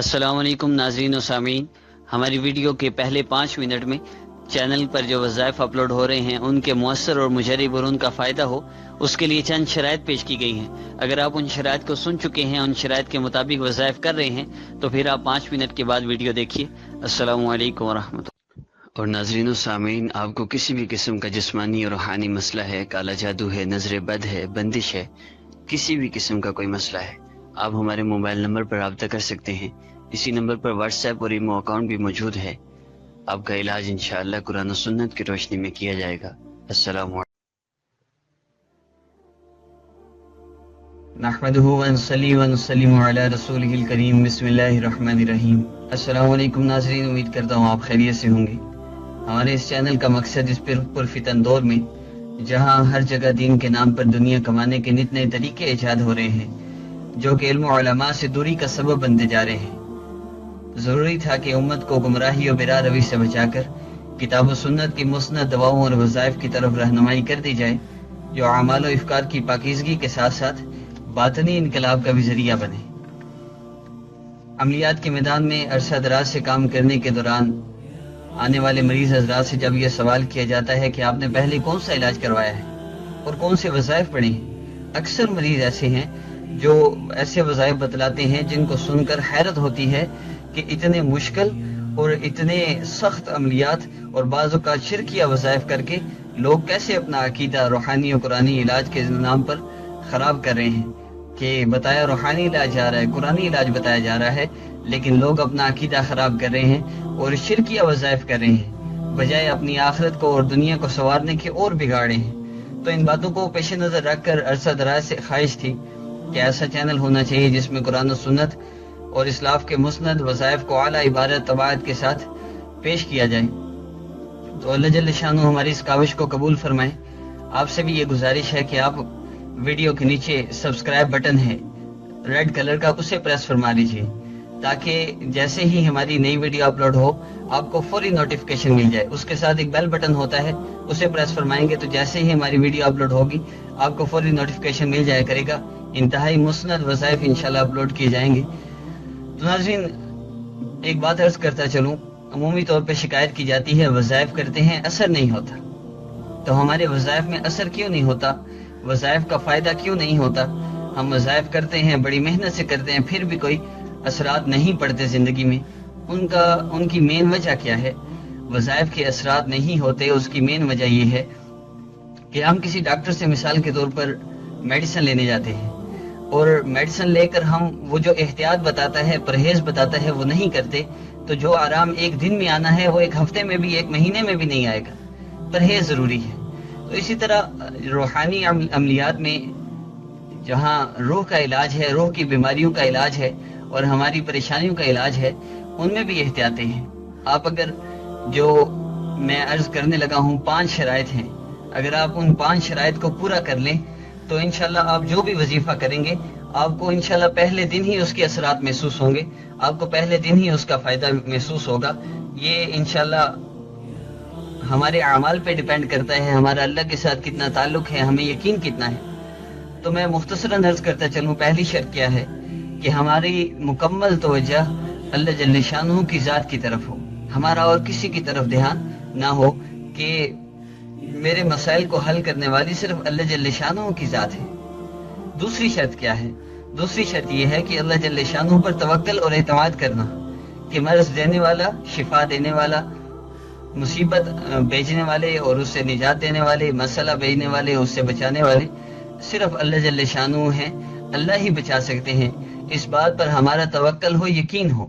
السلام علیکم ناظرین و سامعین، ہماری ویڈیو کے پہلے 5 منٹ میں چینل پر جو وظائف اپلوڈ ہو رہے ہیں ان کے مؤثر اور مجرب اور ان کا فائدہ ہو، اس کے لیے چند شرائط پیش کی گئی ہیں۔ اگر آپ ان شرائط کو سن چکے ہیں، ان شرائط کے مطابق وظائف کر رہے ہیں، تو پھر آپ 5 منٹ کے بعد ویڈیو دیکھیے۔ السلام علیکم ورحمۃ اللہ۔ اور ناظرین و سامعین، آپ کو کسی بھی قسم کا جسمانی اور روحانی مسئلہ ہے، کالا جادو ہے، نظر بد ہے، بندش ہے، کسی بھی قسم کا کوئی مسئلہ ہے، آپ ہمارے موبائل نمبر پر رابطہ کر سکتے ہیں۔ اسی نمبر پر واٹس ایپ اور ایمو اکاؤنٹ بھی موجود ہے۔ آپ کا علاج انشاءاللہ قرآن و سنت کی روشنی میں کیا جائے گا۔ السلام علیکم۔ نحمدہ ونصلی ونسلم علی رسولہ الکریم، بسم اللہ الرحمن الرحیم۔ السلام علیکم ناظرین، امید کرتا ہوں آپ خیریت سے ہوں گے۔ ہمارے اس چینل کا مقصد اس پرفتن دور میں، جہاں ہر جگہ دین کے نام پر دنیا کمانے کے نت نئے طریقے ایجاد ہو رہے ہیں، جو کہ علم و علماء سے دوری کا سبب بنتے جا رہے ہیں، ضروری تھا کہ امت کو گمراہی و برا روی سے بچا کر کتاب و سنت کی مسند دواؤں اور وظائف کی طرف رہنمائی کر دی جائے، جو اعمال و افکار کی پاکیزگی کے ساتھ ساتھ باطنی انقلاب کا بھی ذریعہ بنے۔ عملیات کے میدان میں عرصہ دراز سے کام کرنے کے دوران آنے والے مریض حضرات سے جب یہ سوال کیا جاتا ہے کہ آپ نے پہلے کون سا علاج کروایا ہے اور کون سے وظائف پڑھے ہیں، اکثر مریض ایسے ہیں جو ایسے وظائف بتلاتے ہیں جن کو سن کر حیرت ہوتی ہے کہ اتنے مشکل اور اتنے سخت عملیات اور بعض اوقات شرکیہ وظائف کر کے لوگ کیسے اپنا عقیدہ روحانی و قرآنی علاج کے نام پر خراب کر رہے ہیں، کہ بتایا روحانی علاج جا رہا ہے، قرآنی علاج بتایا جا رہا ہے، لیکن لوگ اپنا عقیدہ خراب کر رہے ہیں اور شرکیہ وظائف کر رہے ہیں، بجائے اپنی آخرت کو اور دنیا کو سنوارنے کے اور بگاڑے ہیں۔ تو ان باتوں کو پیش نظر رکھ کر عرصہ دراز سے خواہش تھی کہ ایسا چینل ہونا چاہیے جس میں قرآن و سنت اور اسلاف کے مسند وظائف کو اعلیٰ عبارت طباعت کے ساتھ پیش کیا جائے۔ تو اللہ جل شانہ ہماری اس کاوش کو قبول فرمائے۔ آپ سے بھی یہ گزارش ہے کہ آپ ویڈیو کے نیچے سبسکرائب بٹن ہے ریڈ کلر کا، اسے پریس فرما لیجئے، تاکہ جیسے ہی ہماری نئی ویڈیو اپلوڈ ہو آپ کو فوری نوٹیفیکیشن مل جائے۔ اس کے ساتھ ایک بیل بٹن ہوتا ہے، اسے پریس فرمائیں گے تو جیسے ہی ہماری ویڈیو اپلوڈ ہوگی آپ کو فوری نوٹیفیکیشن مل جائے کرے گا۔ انتہائی مسند وظائف انشاءاللہ اپلوڈ کیے جائیں گے۔ تو ناظرین، ایک بات عرض کرتا چلوں، عمومی طور پہ شکایت کی جاتی ہے وظائف کرتے ہیں اثر نہیں ہوتا۔ تو ہمارے وظائف میں اثر کیوں نہیں ہوتا؟ وظائف کا فائدہ کیوں نہیں ہوتا؟ ہم وظائف کرتے ہیں، بڑی محنت سے کرتے ہیں، پھر بھی کوئی اثرات نہیں پڑتے زندگی میں۔ ان کی مین وجہ کیا ہے؟ وظائف کے اثرات نہیں ہوتے، اس کی مین وجہ یہ ہے کہ ہم کسی ڈاکٹر سے مثال کے طور پر میڈیسن لینے جاتے ہیں، اور میڈیسن لے کر ہم وہ جو احتیاط بتاتا ہے، پرہیز بتاتا ہے، وہ نہیں کرتے، تو جو آرام ایک دن میں آنا ہے وہ ایک ہفتے میں بھی، ایک مہینے میں بھی نہیں آئے گا۔ پرہیز ضروری ہے۔ تو اسی طرح روحانی عملیات میں جہاں روح کا علاج ہے، روح کی بیماریوں کا علاج ہے اور ہماری پریشانیوں کا علاج ہے، ان میں بھی احتیاطیں ہیں۔ آپ اگر جو میں عرض کرنے لگا ہوں 5 شرائط ہیں، اگر آپ ان 5 شرائط کو پورا کر لیں تو انشاءاللہ آپ جو بھی وظیفہ کریں گے آپ کو انشاءاللہ پہلے دن ہی اس کے اثرات محسوس ہوں گے، آپ کو پہلے دن ہی اس کا فائدہ محسوس ہوگا۔ یہ انشاءاللہ ہمارے اعمال پہ ڈیپینڈ کرتا ہے، ہمارا اللہ کے ساتھ کتنا تعلق ہے، ہمیں یقین کتنا ہے۔ تو میں مختصراً عرض کرتا چلوں، پہلی شرط کیا ہے کہ ہماری مکمل توجہ اللہ جل شانہ کی ذات کی طرف ہو، ہمارا اور کسی کی طرف دھیان نہ ہو کہ میرے مسائل کو حل کرنے والی صرف اللہ جل شانہ کی ذات ہے۔ دوسری شرط کیا ہے؟ دوسری شرط یہ ہے کہ اللہ جل شانہ پر توکل اور اعتماد کرنا، کہ مرض دینے والا، شفا دینے والا، مصیبت بھیجنے والے اور اس سے نجات دینے والے، مسئلہ بھیجنے والے، اس سے بچانے والے صرف اللہ جل شانہ ہیں، اللہ ہی بچا سکتے ہیں۔ اس بات پر ہمارا توکل ہو، یقین ہو۔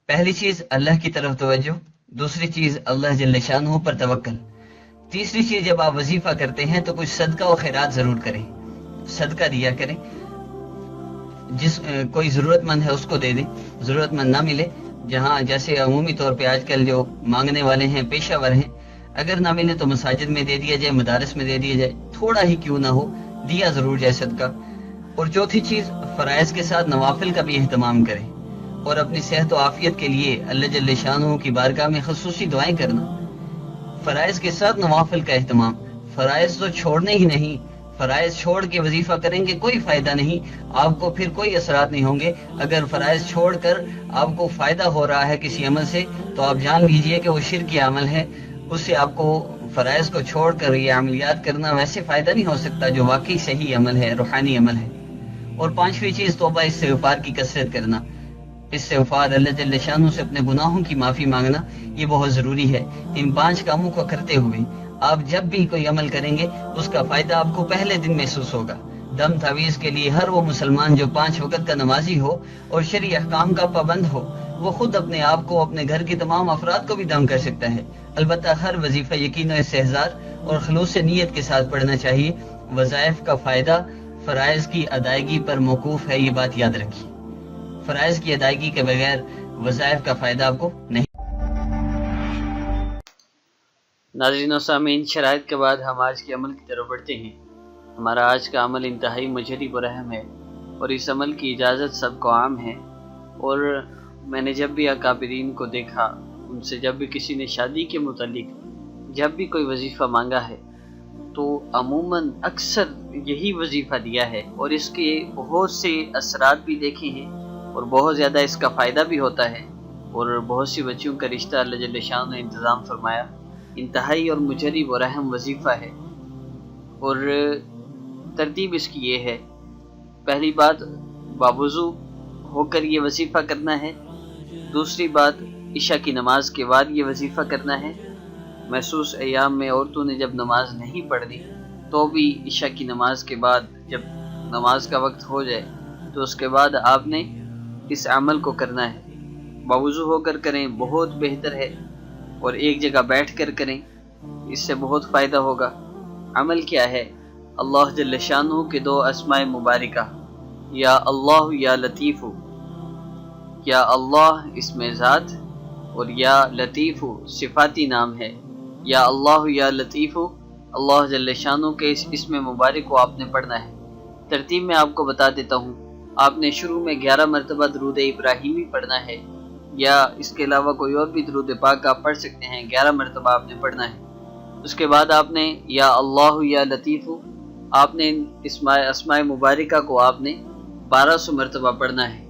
پہلی چیز اللہ کی طرف توجہ، دوسری چیز اللہ جل شانہ پر توکل، تیسری چیز جب آپ وظیفہ کرتے ہیں تو کچھ صدقہ و خیرات ضرور کریں، صدقہ دیا کریں، کوئی ضرورت مند ہے اس کو دے دیں، ضرورت مند نہ ملے، جہاں جیسے عمومی طور پہ آج کل جو مانگنے والے ہیں پیشہ ور ہیں، اگر نہ ملے تو مساجد میں دے دیا جائے، مدارس میں دے دیا جائے، تھوڑا ہی کیوں نہ ہو دیا ضرور جائے صدقہ۔ اور چوتھی چیز، فرائض کے ساتھ نوافل کا بھی اہتمام کریں، اور اپنی صحت و عافیت کے لیے اللہ جل شانہ کی بارگاہ میں خصوصی دعائیں کرنا۔ فرائض کے ساتھ نوافل کا اہتمام، فرائض تو چھوڑنے ہی نہیں، فرائض چھوڑ کے وظیفہ کریں گے کوئی فائدہ نہیں، آپ کو پھر کوئی اثرات نہیں ہوں گے۔ اگر فرائض چھوڑ کر آپ کو فائدہ ہو رہا ہے کسی عمل سے تو آپ جان لیجئے کہ وہ شرکی عمل ہے، اس سے آپ کو فرائض کو چھوڑ کر یہ عملیات کرنا ویسے فائدہ نہیں ہو سکتا جو واقعی صحیح عمل ہے، روحانی عمل ہے۔ اور پانچویں چیز توبہ استغفار کی کثرت کرنا، استغفار اللہ جل شانہ سے اپنے گناہوں کی معافی مانگنا، یہ بہت ضروری ہے۔ ان 5 کاموں کو کرتے ہوئے آپ جب بھی کوئی عمل کریں گے اس کا فائدہ آپ کو پہلے دن محسوس ہوگا۔ دم تعویذ کے لیے ہر وہ مسلمان جو 5 وقت کا نمازی ہو اور شرعی احکام کا پابند ہو، وہ خود اپنے آپ کو، اپنے گھر کے تمام افراد کو بھی دم کر سکتا ہے۔ البتہ ہر وظیفہ یقین و استحضار اور خلوص نیت کے ساتھ پڑھنا چاہیے۔ وظائف کا فائدہ فرائض کی ادائیگی پر موقوف ہے، یہ بات یاد رکھیے۔ فرائض کی ادائیگی کے بغیر وظائف کا فائدہ آپ کو نہیں۔ ناظرین و سامعین، شرائط کے بعد ہم آج کے عمل کی طرف بڑھتے ہیں۔ ہمارا آج کا عمل انتہائی مجرب و رحم ہے اور اس عمل کی اجازت سب کو عام ہے، اور میں نے جب بھی اکابرین کو دیکھا، ان سے جب بھی کسی نے شادی کے متعلق جب بھی کوئی وظیفہ مانگا ہے تو عموماً اکثر یہی وظیفہ دیا ہے، اور اس کے بہت سے اثرات بھی دیکھے ہیں اور بہت زیادہ اس کا فائدہ بھی ہوتا ہے، اور بہت سی بچیوں کا رشتہ اللہ جل شانہ نے انتظام فرمایا۔ انتہائی اور مجرب و رحم وظیفہ ہے، اور ترتیب اس کی یہ ہے: پہلی بات، باوضو ہو کر یہ وظیفہ کرنا ہے۔ دوسری بات، عشاء کی نماز کے بعد یہ وظیفہ کرنا ہے۔ محسوس ایام میں عورتوں نے جب نماز نہیں پڑھنی تو بھی عشاء کی نماز کے بعد جب نماز کا وقت ہو جائے تو اس کے بعد آپ نے اس عمل کو کرنا ہے۔ باوضو ہو کر کریں، بہت بہتر ہے، اور ایک جگہ بیٹھ کر کریں، اس سے بہت فائدہ ہوگا۔ عمل کیا ہے؟ اللہ جل شانہ کے 2 اسماء مبارکہ، یا اللہ یا لطیف، یا اللہ اسم ذات اور یا لطیف صفاتی نام ہے۔ یا اللہ یا لطیف، اللہ جل شانہ کے اس اسم مبارک کو آپ نے پڑھنا ہے۔ ترتیب میں آپ کو بتا دیتا ہوں۔ آپ نے شروع میں 11 مرتبہ درود ابراہیمی پڑھنا ہے، یا اس کے علاوہ کوئی اور بھی درود پاک آپ پڑھ سکتے ہیں۔ 11 مرتبہ آپ نے پڑھنا ہے۔ اس کے بعد آپ نے یا اللہ یا لطیف، آپ نے اسماء مبارکہ کو آپ نے 1200 مرتبہ پڑھنا ہے۔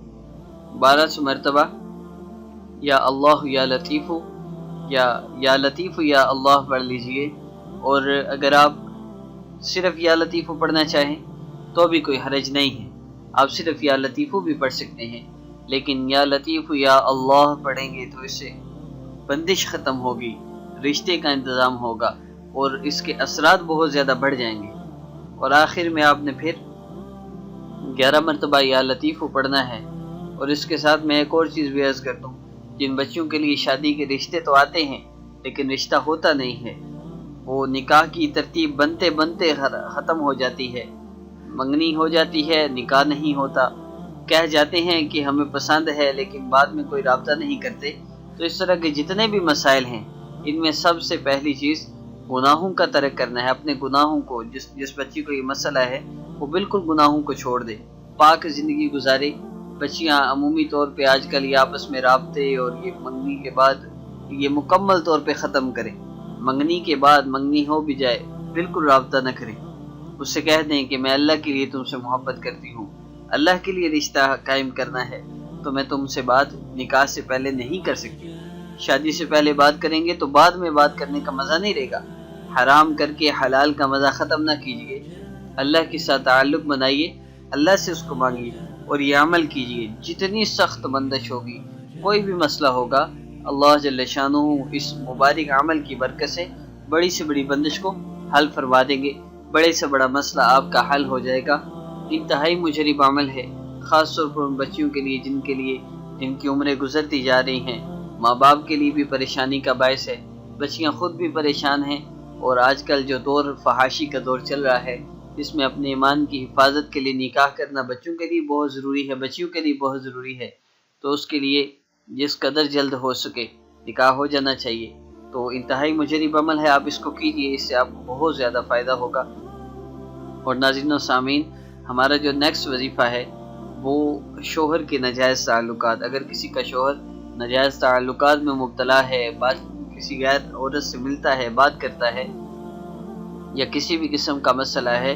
1200 مرتبہ یا اللہ یا لطیف، یا لطیف یا اللہ پڑھ لیجئے۔ اور اگر آپ صرف یا لطیف پڑھنا چاہیں تو بھی کوئی حرج نہیں ہے، آپ صرف یا لطیف بھی پڑھ سکتے ہیں، لیکن یا لطیف یا اللہ پڑھیں گے تو اس سے بندش ختم ہوگی، رشتے کا انتظام ہوگا، اور اس کے اثرات بہت زیادہ بڑھ جائیں گے۔ اور آخر میں آپ نے پھر 11 مرتبہ یا لطیف پڑھنا ہے۔ اور اس کے ساتھ میں ایک اور چیز بھی عرض کر دوں، جن بچوں کے لیے شادی کے رشتے تو آتے ہیں لیکن رشتہ ہوتا نہیں ہے، وہ نکاح کی ترتیب بنتے بنتے ختم ہو جاتی ہے، منگنی ہو جاتی ہے، نکاح نہیں ہوتا، کہہ جاتے ہیں کہ ہمیں پسند ہے لیکن بعد میں کوئی رابطہ نہیں کرتے۔ تو اس طرح کے جتنے بھی مسائل ہیں، ان میں سب سے پہلی چیز گناہوں کا ترک کرنا ہے۔ اپنے گناہوں کو، جس بچی کو یہ مسئلہ ہے وہ بالکل گناہوں کو چھوڑ دے، پاک زندگی گزارے۔ بچیاں عمومی طور پہ آج کل یہ آپس میں رابطے اور یہ منگنی کے بعد یہ مکمل طور پہ ختم کریں۔ منگنی کے بعد منگنی ہو بھی جائے بالکل رابطہ نہ کریں، اس سے کہہ دیں کہ میں اللہ کے لیے تم سے محبت کرتی ہوں، اللہ کے لیے رشتہ قائم کرنا ہے، تو میں تم سے بات نکاح سے پہلے نہیں کر سکتی۔ شادی سے پہلے بات کریں گے تو بعد میں بات کرنے کا مزہ نہیں رہے گا۔ حرام کر کے حلال کا مزہ ختم نہ کیجیے، اللہ کے ساتھ تعلق بنائیے، اللہ سے اس کو مانگیے اور یہ عمل کیجیے۔ جتنی سخت بندش ہوگی، کوئی بھی مسئلہ ہوگا، اللہ جل شانہ اس مبارک عمل کی برکت سے بڑی سے بڑی بندش کو حل فرما دیں گے، بڑے سے بڑا مسئلہ آپ کا حل ہو جائے گا۔ انتہائی مجرب عمل ہے، خاص طور پر ان بچیوں کے لیے جن کی عمریں گزرتی جا رہی ہیں، ماں باپ کے لیے بھی پریشانی کا باعث ہے، بچیاں خود بھی پریشان ہیں، اور آج کل جو دور فحاشی کا دور چل رہا ہے، جس میں اپنے ایمان کی حفاظت کے لیے نکاح کرنا بچوں کے لیے بہت ضروری ہے، بچیوں کے لیے بہت ضروری ہے، تو اس کے لیے جس قدر جلد ہو سکے نکاح ہو جانا چاہیے۔ تو انتہائی مجرب عمل ہے، آپ اس کو کیجئے، اس سے آپ کو بہت زیادہ فائدہ ہوگا۔ اور ناظرین و سامعین، ہمارا جو نیکسٹ وظیفہ ہے وہ شوہر کے ناجائز تعلقات۔ اگر کسی کا شوہر ناجائز تعلقات میں مبتلا ہے، کسی غیر عورت سے ملتا ہے، بات کرتا ہے، یا کسی بھی قسم کا مسئلہ ہے،